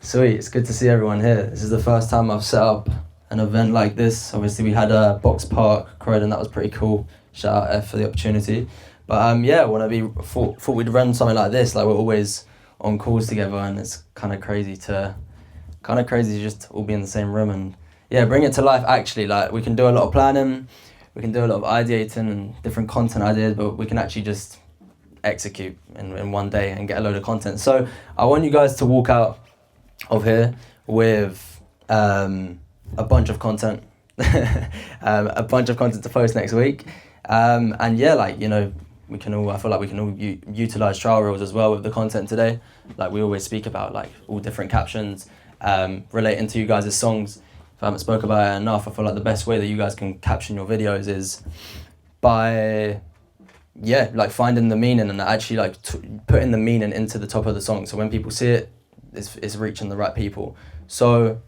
Sweet, it's good to see everyone here. This is the first time I've set up an event like this. Obviously we had a Box Park, Croydon, that was pretty cool. Shout out F for the opportunity. But yeah, thought we'd run something like this. Like we're always on calls together, and it's kind of crazy to just all be in the same room and yeah, bring it to life. Actually, like we can do a lot of planning, we can do a lot of ideating and different content ideas, but we can actually just execute in one day and get a load of content. So I want you guys to walk out of here with a bunch of content, a bunch of content to post next week. And yeah, like, you know, I feel like we can all utilize trial reels as well with the content today. Like we always speak about, like all different captions relating to you guys' songs. If I haven't spoke about it enough, I feel like the best way that you guys can caption your videos is by, yeah, like finding the meaning and actually like putting the meaning into the top of the song. So when people see it, it's reaching the right people. So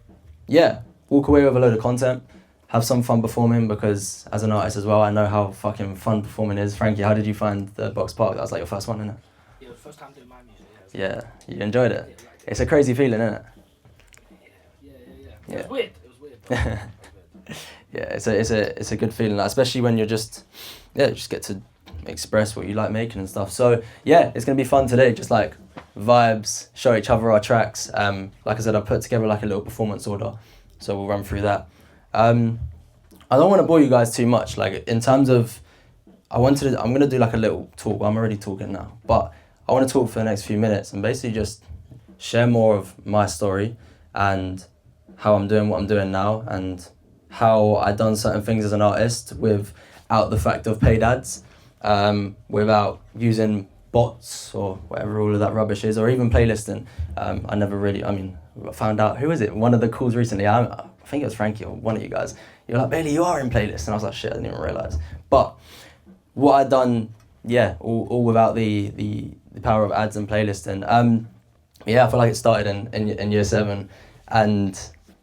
yeah, walk away with a load of content. Have some fun performing, because as an artist as well, I know how fucking fun performing is. Frankie, how did you find the Box Park? That was like your first one, innit? Yeah, first time doing my music. Yeah, you enjoyed it? It's a crazy feeling, innit? Yeah. It was weird. Yeah, it's a good feeling, like, especially when you're just get to express what you like making and stuff. So yeah, it's gonna be fun today. Just like vibes, show each other our tracks. Like I said, I put together like a little performance order, so we'll run through that. I don't want to bore you guys too much. Like in terms of, I'm gonna do like a little talk. I'm already talking now, but I want to talk for the next few minutes and basically just share more of my story and how I'm doing what I'm doing now and how I done certain things as an artist without the fact of paid ads, without using bots or whatever all of that rubbish is, or even playlisting. I found out, who was it? One of the calls recently, I think it was Frankie or one of you guys. You're like, Bailey, you are in playlists. And I was like, shit, I didn't even realise. But what I'd done, yeah, all without the power of ads and playlisting. Yeah, I feel like it started in year 7. And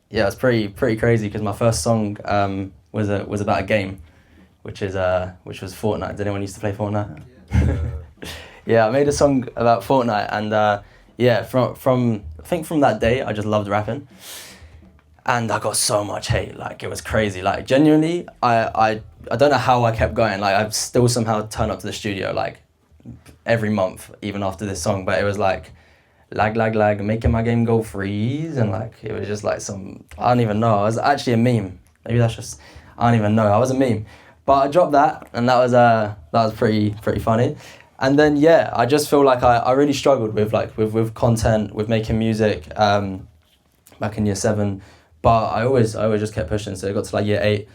yeah, it was pretty crazy because my first song was about a game, which was Fortnite. Did anyone used to play Fortnite? Yeah. Yeah, I made a song about Fortnite, and yeah, from that day, I just loved rapping, and I got so much hate. Like it was crazy. Like genuinely, I don't know how I kept going. Like I still somehow turn up to the studio like every month, even after this song. But it was like lag, making my game go freeze, and like it was just like I don't even know. I was actually a meme. Maybe that's just, I don't even know. I was a meme, but I dropped that, and that was pretty funny. And then yeah, I just feel like I really struggled with content, with making music back in year 7, but I always just kept pushing. So it got to like year 8.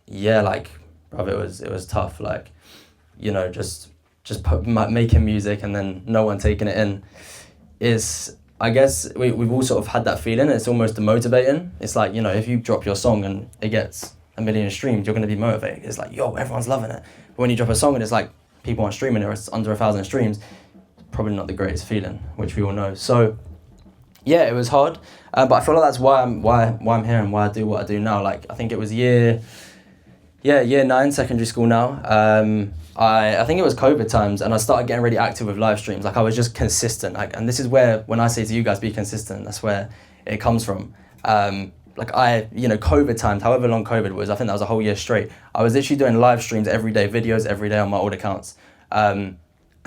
Yeah, like bruv, it was tough. Like, you know, just making music and then no one taking it in is, I guess we've all sort of had that feeling. It's almost demotivating. It's like, you know, if you drop your song and it gets 1 million streams, you're going to be motivated. It's like, yo, everyone's loving it. But when you drop a song and it's like people aren't streaming it, or it's under 1,000 streams, probably not the greatest feeling, which we all know. So yeah, it was hard, but I feel like that's why I'm here and why I do what I do now. Like I think it was year 9 secondary school now. I think it was COVID times, and I started getting really active with live streams. Like I was just consistent, like, and this is where, when I say to you guys, be consistent, that's where it comes from. COVID times, however long COVID was, I think that was a whole year straight. I was literally doing live streams every day, videos every day on my old accounts, and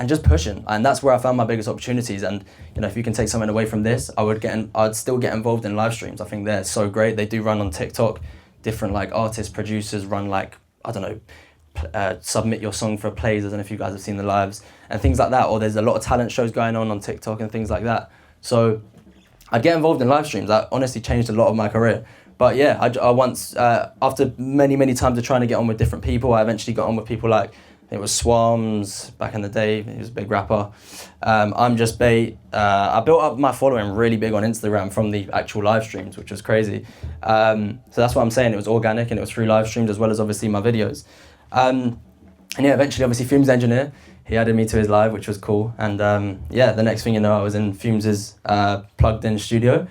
just pushing. And that's where I found my biggest opportunities. And you know, if you can take something away from this, I'd still get involved in live streams. I think they're so great. They do run on TikTok. Different like artists, producers run like, I don't know, submit your song for plays. I don't know if you guys have seen the lives and things like that. Or there's a lot of talent shows going on TikTok and things like that. So I'd get involved in live streams. That honestly changed a lot of my career. But yeah, I once, after many times of trying to get on with different people, I eventually got on with people like, I think it was Swams back in the day. He was a big rapper. I'm Just Bait. I built up my following really big on Instagram from the actual live streams, which was crazy. So that's what I'm saying. It was organic, and it was through live streams as well as obviously my videos. And yeah, eventually obviously Fumes Engineer, he added me to his live, which was cool. And yeah, the next thing you know, I was in Fumes' Plugged In studio,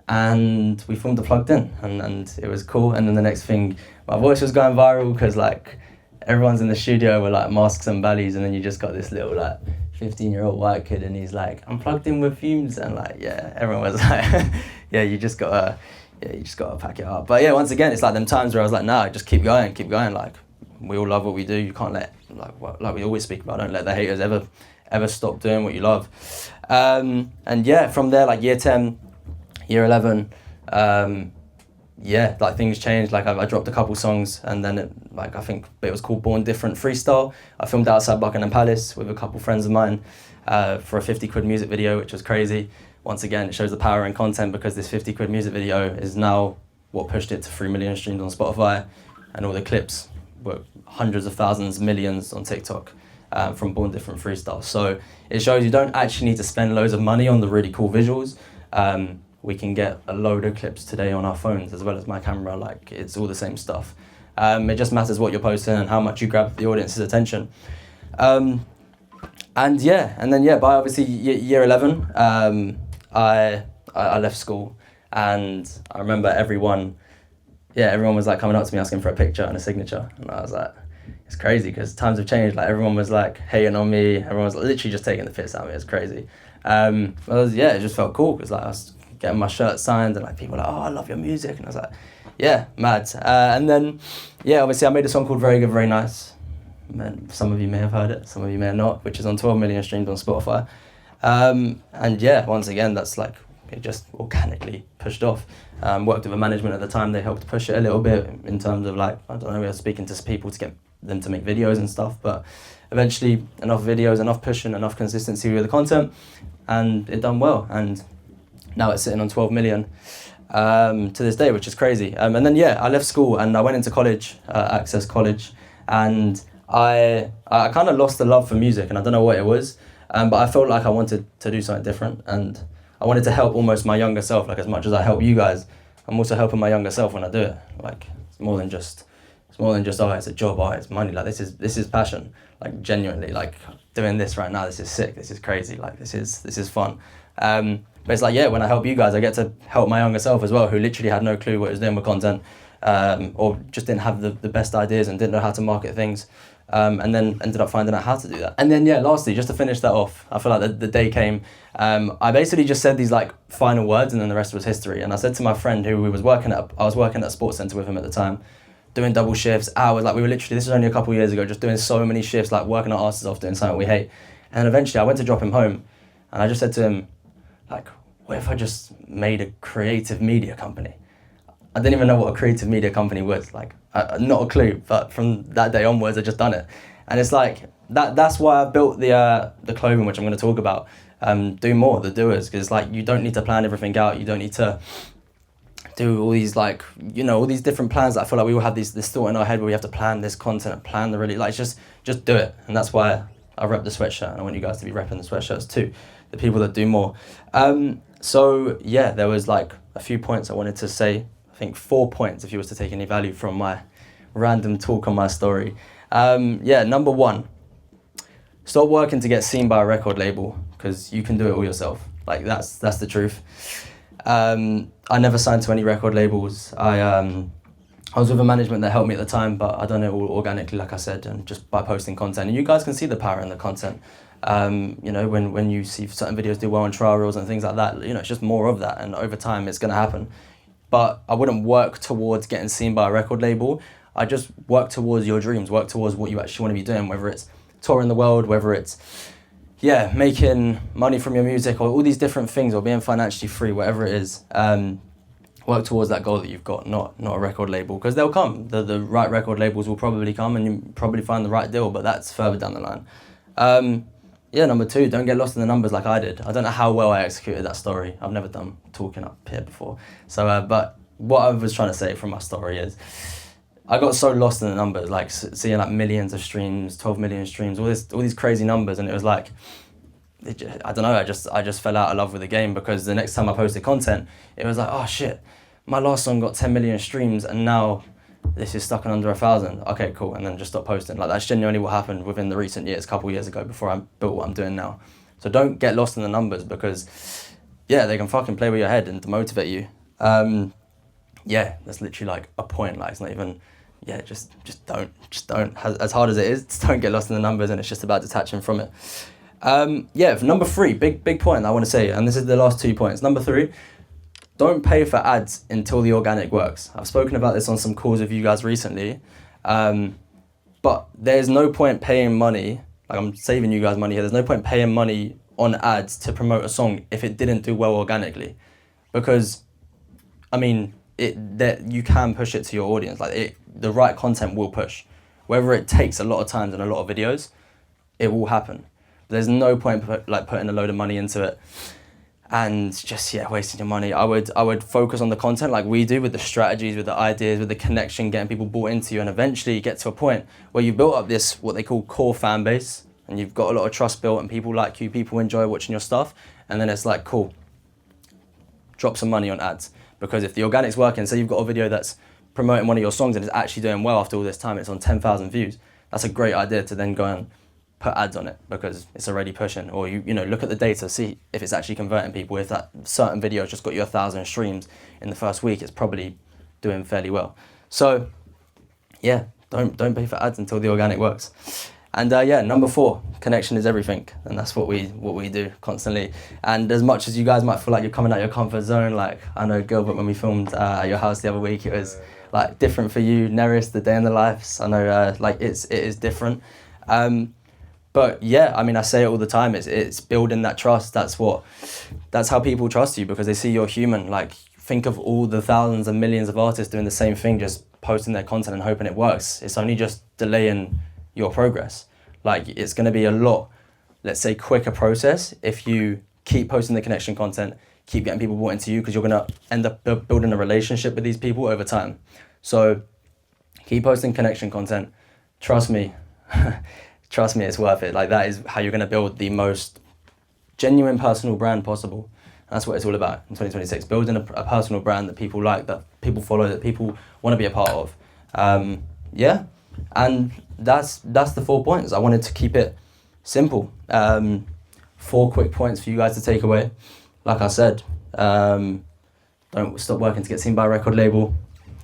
and we filmed the Plugged In, and it was cool. And then the next thing, my voice was going viral because like everyone's in the studio with like masks and bellies, and then you just got this little like 15-year-old white kid, and he's like, I'm plugged in with Fumes, and like, yeah, everyone was like, yeah, you just gotta pack it up. But yeah, once again, it's like them times where I was like, nah, just keep going. Like, we all love what we do. You can't let, like we always speak about, don't let the haters ever stop doing what you love. And yeah, from there, like year 10, year 11, yeah, like things changed. Like I dropped a couple songs, and then I think it was called Born Different Freestyle. I filmed outside Buckingham Palace with a couple friends of mine for a 50 quid music video, which was crazy. Once again, it shows the power in content, because this 50 quid music video is now what pushed it to 3 million streams on Spotify, and all the clips were hundreds of thousands, millions on TikTok from Born Different Freestyle. So it shows you don't actually need to spend loads of money on the really cool visuals. We can get a load of clips today on our phones as well as my camera. Like, it's all the same stuff. It just matters what you're posting and how much you grab the audience's attention. And then by obviously year 11, I left school, and I remember everyone was like coming up to me asking for a picture and a signature, and I was like, it's crazy because times have changed. Like, everyone was like hating on me, everyone was literally just taking the piss out of me. It's crazy. It just felt cool because like I was getting my shirt signed, and like people were like, oh, I love your music, and I was like, yeah, mad. And then obviously I made a song called Very Good Very Nice. Some of you may have heard it, some of you may have not, which is on 12 million streams on Spotify. Once again, that's like, it just organically pushed off. Worked with a management at the time, they helped push it a little bit in terms of like, I don't know, we were speaking to people to get them to make videos and stuff, but eventually enough videos, enough pushing, enough consistency with the content, and it done well, and now it's sitting on 12 million to this day, which is crazy. And then I left school and I went into college, Access College, and I kind of lost the love for music, and I don't know what it was, but I felt like I wanted to do something different, and I wanted to help almost my younger self. Like, as much as I help you guys, I'm also helping my younger self when I do it. Like, it's more than just oh, it's a job, oh, it's money. Like, this is passion. Like, genuinely, like, doing this right now, this is sick, this is crazy, like, this is fun. But it's like, when I help you guys, I get to help my younger self as well, who literally had no clue what he was doing with content, or just didn't have the best ideas and didn't know how to market things, and then ended up finding out how to do that. And then lastly, just to finish that off, I feel like the day came, I basically just said these like final words, and then the rest was history. And I said to my friend who I was working at a sports centre with him at the time, doing double shifts, hours, like we were literally, this was only a couple of years ago, just doing so many shifts, like working our asses off doing something we hate. And eventually I went to drop him home, and I just said to him, like, what if I just made a creative media company? I didn't even know what a creative media company was, like, not a clue, but from that day onwards, I just done it. And it's like, that's why I built the clothing, which I'm going to talk about, Do More, the doers, because like, you don't need to plan everything out, you don't need to do all these, like, all these different plans that I feel like we all have this thought in our head where we have to plan this content and plan the really, like, just do it. And that's why I rep the sweatshirt, and I want you guys to be repping the sweatshirts too, the people that do more. There was like a few points I wanted to say. I think 4 points if you was to take any value from my random talk on my story. Number 1, stop working to get seen by a record label, because you can do it all yourself. Like, that's the truth. I never signed to any record labels. I was with a management that helped me at the time, but I done it all organically, like I said, and just by posting content. And you guys can see the power in the content. When you see certain videos do well on trial reels and things like that, it's just more of that, and over time it's going to happen. But I wouldn't work towards getting seen by a record label. I just work towards your dreams, work towards what you actually want to be doing, whether it's touring the world, whether it's making money from your music, or all these different things, or being financially free, whatever it is. Work towards that goal that you've got, not a record label, because they'll come. The right record labels will probably come, and you probably find the right deal, but that's further down the line. Number 2, don't get lost in the numbers like I did. I don't know how well I executed that story. I've never done talking up here before. So, but what I was trying to say from my story is, I got so lost in the numbers, like seeing like millions of streams, 12 million streams, all these crazy numbers, and it was like, I don't know, I just fell out of love with the game, because the next time I posted content, it was like, oh shit, my last song got 10 million streams, and now this is stuck in under 1,000. Okay, cool, and then just stop posting. Like, that's genuinely what happened within the recent years, a couple years ago, before I built what I'm doing now. So don't get lost in the numbers, because they can fucking play with your head and demotivate you. That's literally like a point. Like, it's not even, just don't, as hard as it is, just don't get lost in the numbers, and it's just about detaching from it. Yeah, for number 3, big point I want to say, and this is the last 2 points. Number 3, don't pay for ads until the organic works. I've spoken about this on some calls with you guys recently, but there's no point paying money, like I'm saving you guys money here, there's no point paying money on ads to promote a song if it didn't do well organically. Because, I mean, that you can push it to your audience. Like the right content will push. Whether it takes a lot of times and a lot of videos, it will happen. There's no point putting a load of money into it and just wasting your money. I would focus on the content like we do, with the strategies, with the ideas, with the connection, getting people bought into you, and eventually you get to a point where you built up this what they call core fan base, and you've got a lot of trust built, and people like you, people enjoy watching your stuff, and then it's like, cool, drop some money on ads. Because if the organic's working, say you've got a video that's promoting one of your songs and it's actually doing well after all this time, it's on 10,000 views, that's a great idea to then go and put ads on it because it's already pushing. Or you look at the data, see if it's actually converting people. If that certain video has just got you 1,000 streams in the first week, it's probably doing fairly well. So yeah, don't pay for ads until the organic works. And number 4, connection is everything, and that's what we do constantly. And as much as you guys might feel like you're coming out of your comfort zone, like I know Gilbert, when we filmed at your house the other week, it was like different for you. Neris, the day in the lives, I know it is different. But yeah, I mean, I say it all the time. It's building that trust. That's how people trust you, because they see you're human. Like, think of all the thousands and millions of artists doing the same thing, just posting their content and hoping it works. It's only just delaying your progress. Like, it's going to be a lot, let's say, quicker process if you keep posting the connection content, keep getting people bought into you, because you're going to end up building a relationship with these people over time. So keep posting connection content. Trust me. Trust me, it's worth it. Like, that is how you're going to build the most genuine personal brand possible. And that's what it's all about in 2026, building a personal brand that people like, that people follow, that people want to be a part of. And that's the 4 points. I wanted to keep it simple. 4 quick points for you guys to take away. Like I said, don't stop working to get seen by a record label.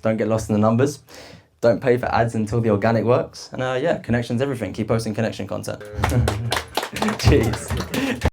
Don't get lost in the numbers. Don't pay for ads until the organic works. And connection's everything. Keep posting connection content. Jeez.